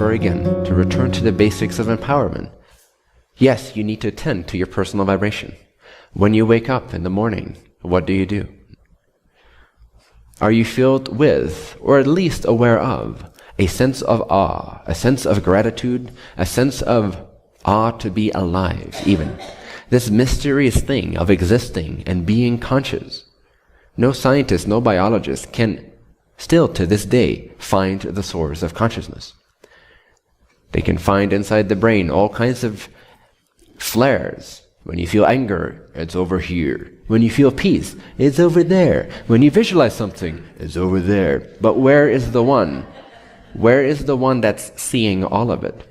over again to return to the basics of empowerment. Yes, you need to attend to your personal vibration. When you wake up in the morning, what do? Are you filled with, or at least aware of, a sense of awe, a sense of gratitude, a sense of awe to be alive even? This mysterious thing of existing and being conscious. No scientist, no biologist can still to this day find the source of consciousness. They can find inside the brain all kinds of flares. When you feel anger, it's over here. When you feel peace, it's over there. When you visualize something, it's over there. But where is the one? Where is the one that's seeing all of it?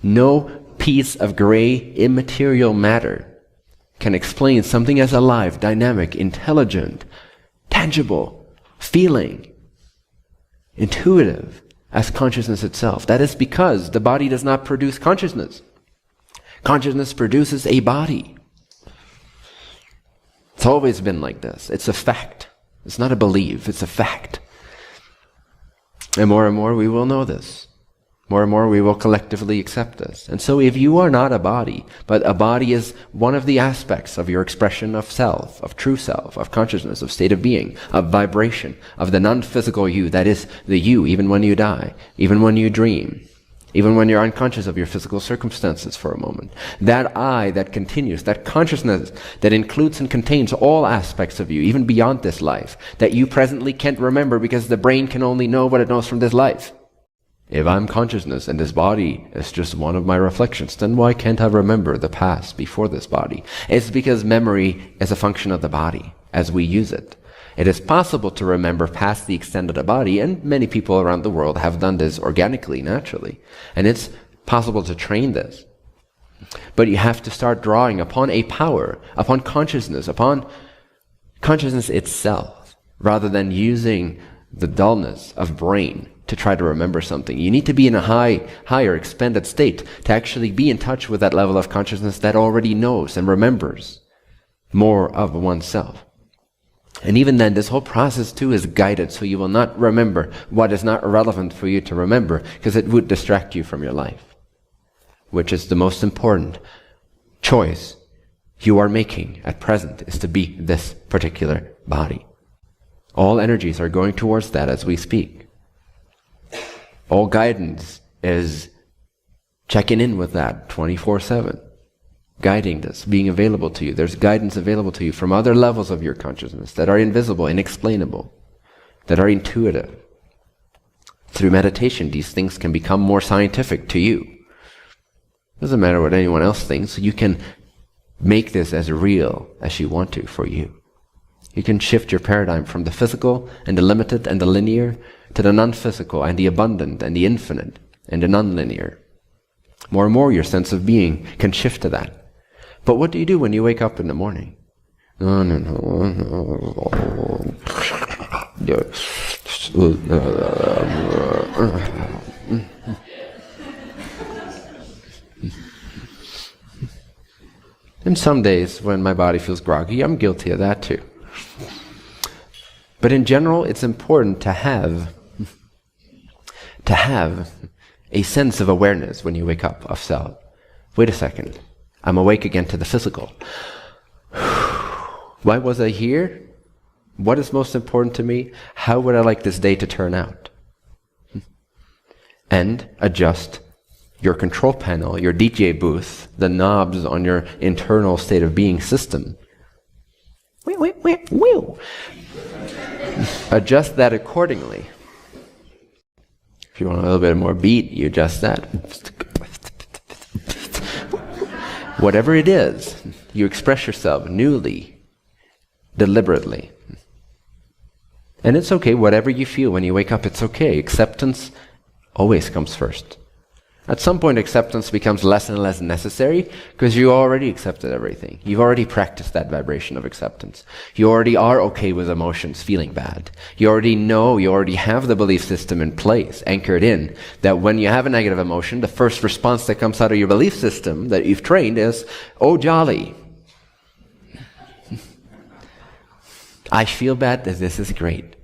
No piece of gray, immaterial matter can explain something as alive, dynamic, intelligent, tangible, feeling, intuitive as consciousness itself. That is because the body does not produce consciousness. Consciousness produces a body. It's always been like this. It's a fact. It's not a belief, it's a fact. And more we will know this. More and more we will collectively accept this. And so if you are not a body, but a body is one of the aspects of your expression of self, of true self, of consciousness, of state of being, of vibration, of the non-physical you, that is the you even when you die, even when you dream, even when you're unconscious of your physical circumstances for a moment. That I that continues, that consciousness that includes and contains all aspects of you, even beyond this life, that you presently can't remember because the brain can only know what it knows from this life. If I'm consciousness and this body is just one of my reflections, then why can't I remember the past before this body? It's because memory is a function of the body as we use it. It is possible to remember past the extent of the body, and many people around the world have done this organically, naturally. And it's possible to train this. But you have to start drawing upon a power, upon consciousness itself, rather than using the dullness of brain to try to remember something. You need to be in a higher expanded state to actually be in touch with that level of consciousness that already knows and remembers more of oneself. And even then, this whole process too is guided, so you will not remember what is not relevant for you to remember, because it would distract you from your life, which is the most important choice you are making at present, is to be this particular body. All energies are going towards that as we speak. All guidance is checking in with that 24/7. Guiding this, being available to you. There's guidance available to you from other levels of your consciousness that are invisible, inexplainable, that are intuitive. Through meditation, these things can become more scientific to you. Doesn't matter what anyone else thinks. You can make this as real as you want to for you. You can shift your paradigm from the physical and the limited and the linear to the non-physical and the abundant and the infinite and the non-linear. More and more your sense of being can shift to that. But what do you do when you wake up in the morning? And some days when my body feels groggy, I'm guilty of that too. But in general, it's important to have a sense of awareness when you wake up of self. Wait a second. I'm awake again to the physical. Why was I here? What is most important to me? How would I like this day to turn out? And adjust your control panel, your DJ booth, the knobs on your internal state of being system. Adjust that accordingly. If you want a little bit more beat, you adjust that. Whatever it is, you express yourself newly, deliberately. And it's okay, whatever you feel when you wake up, it's okay. Acceptance always comes first. At some point, acceptance becomes less and less necessary because you already accepted everything. You've already practiced that vibration of acceptance. You already are okay with emotions feeling bad. You already know, you already have the belief system in place, anchored in, that when you have a negative emotion, the first response that comes out of your belief system that you've trained is, oh jolly. I feel bad, this is great.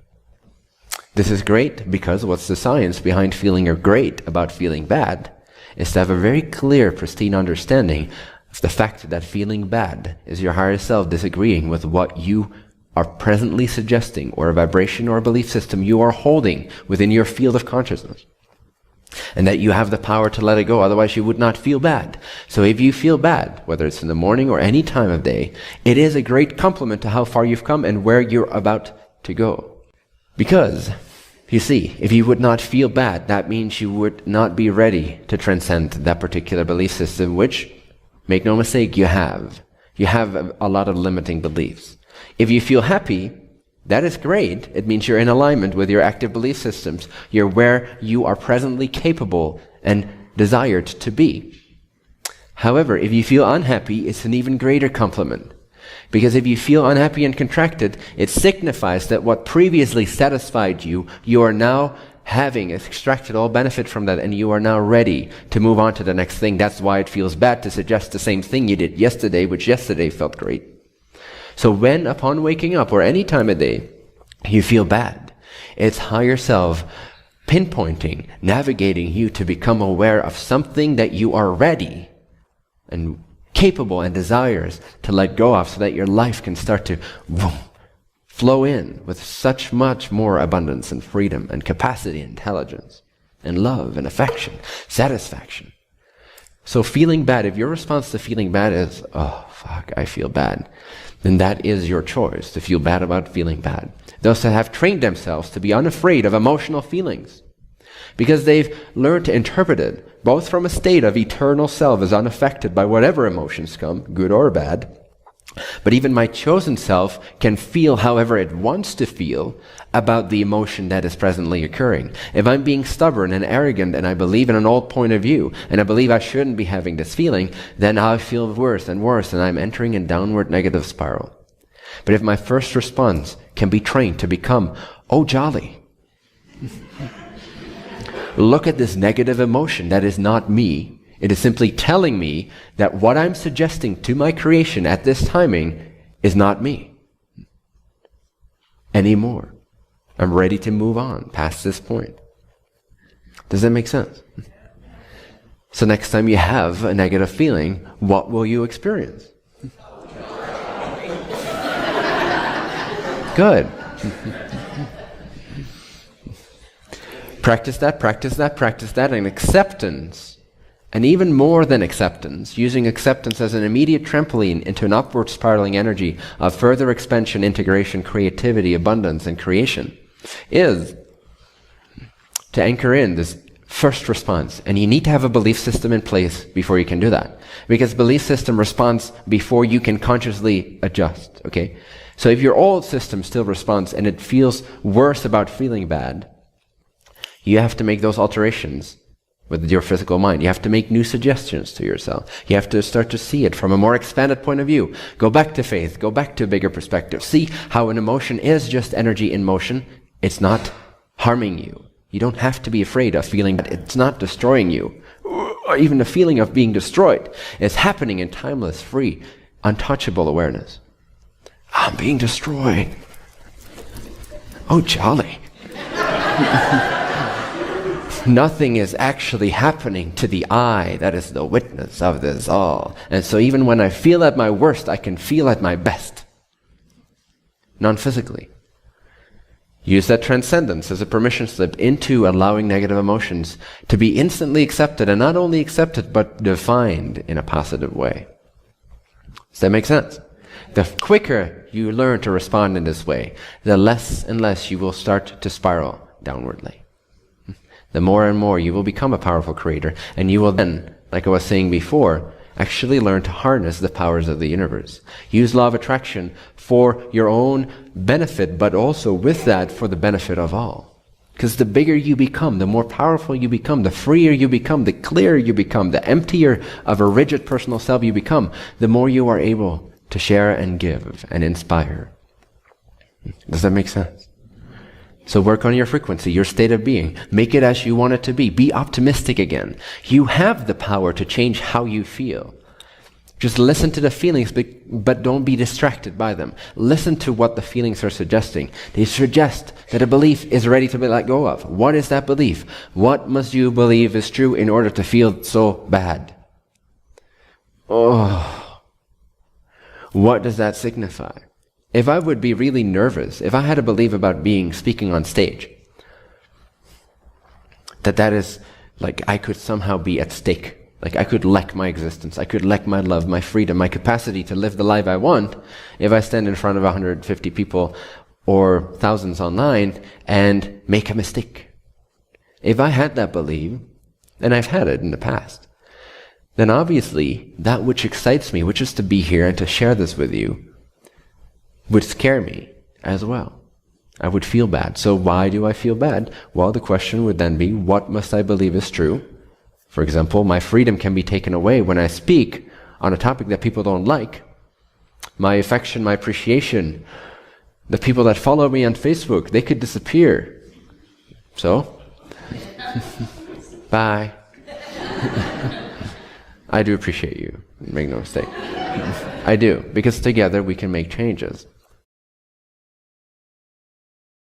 This is great because what's the science behind feeling great about feeling bad is to have a very clear, pristine understanding of the fact that feeling bad is your higher self disagreeing with what you are presently suggesting, or a vibration or a belief system you are holding within your field of consciousness. And that you have the power to let it go, otherwise you would not feel bad. So if you feel bad, whether it's in the morning or any time of day, it is a great compliment to how far you've come and where you're about to go. Because, you see, if you would not feel bad, that means you would not be ready to transcend that particular belief system, which, make no mistake, you have. You have a lot of limiting beliefs. If you feel happy, that is great. It means you're in alignment with your active belief systems. You're where you are presently capable and desired to be. However, if you feel unhappy, it's an even greater compliment. Because if you feel unhappy and contracted, it signifies that what previously satisfied you, you are now having extracted all benefit from that, and you are now ready to move on to the next thing. That's why it feels bad to suggest the same thing you did yesterday, which yesterday felt great. So when, upon waking up, or any time of day, you feel bad, it's higher self pinpointing, navigating you to become aware of something that you are ready and capable and desires to let go of, so that your life can start to flow in with such much more abundance and freedom and capacity and intelligence and love and affection, satisfaction. So feeling bad, if your response to feeling bad is, oh, fuck, I feel bad, then that is your choice, to feel bad about feeling bad. Those that have trained themselves to be unafraid of emotional feelings, because they've learned to interpret it, both from a state of eternal self as unaffected by whatever emotions come, good or bad, but even my chosen self can feel however it wants to feel about the emotion that is presently occurring. If I'm being stubborn and arrogant and I believe in an old point of view and I believe I shouldn't be having this feeling, then I feel worse and worse and I'm entering a downward negative spiral. But if my first response can be trained to become, oh jolly, look at this negative emotion that is not me. It is simply telling me that what I'm suggesting to my creation at this timing is not me anymore. I'm ready to move on past this point. Does that make sense? So next time you have a negative feeling, what will you experience? Good. Practice that, practice that, practice that, and acceptance. And even more than acceptance, using acceptance as an immediate trampoline into an upward spiraling energy of further expansion, integration, creativity, abundance, and creation, is to anchor in this first response. And you need to have a belief system in place before you can do that. Because belief system responds before you can consciously adjust, okay? So if your old system still responds and it feels worse about feeling bad, you have to make those alterations with your physical mind. You have to make new suggestions to yourself. You have to start to see it from a more expanded point of view. Go back to faith. Go back to a bigger perspective. See how an emotion is just energy in motion. It's not harming you. You don't have to be afraid of feeling that it's not destroying you, or even the feeling of being destroyed. It's happening in timeless, free, untouchable awareness. I'm being destroyed. Oh, jolly. Nothing is actually happening to the I that is the witness of this all. And so even when I feel at my worst, I can feel at my best. Non-physically. Use that transcendence as a permission slip into allowing negative emotions to be instantly accepted, and not only accepted, but defined in a positive way. Does that make sense? The quicker you learn to respond in this way, the less and less you will start to spiral downwardly. The more and more you will become a powerful creator, and you will then, like I was saying before, actually learn to harness the powers of the universe. Use law of attraction for your own benefit, but also with that for the benefit of all. Because the bigger you become, the more powerful you become, the freer you become, the clearer you become, the emptier of a rigid personal self you become, the more you are able to share and give and inspire. Does that make sense? So work on your frequency, your state of being. Make it as you want it to be. Be optimistic again. You have the power to change how you feel. Just listen to the feelings, but don't be distracted by them. Listen to what the feelings are suggesting. They suggest that a belief is ready to be let go of. What is that belief? What must you believe is true in order to feel so bad? Oh, what does that signify? If I would be really nervous, if I had a belief about speaking on stage, that is like I could somehow be at stake. Like I could lack my existence, I could lack my love, my freedom, my capacity to live the life I want if I stand in front of 150 people or thousands online and make a mistake. If I had that belief, and I've had it in the past, then obviously that which excites me, which is to be here and to share this with you, would scare me as well. I would feel bad. So why do I feel bad? Well, the question would then be, what must I believe is true? For example, my freedom can be taken away when I speak on a topic that people don't like. My affection, my appreciation, the people that follow me on Facebook, they could disappear. So, bye. I do appreciate you, make no mistake. I do, because together we can make changes.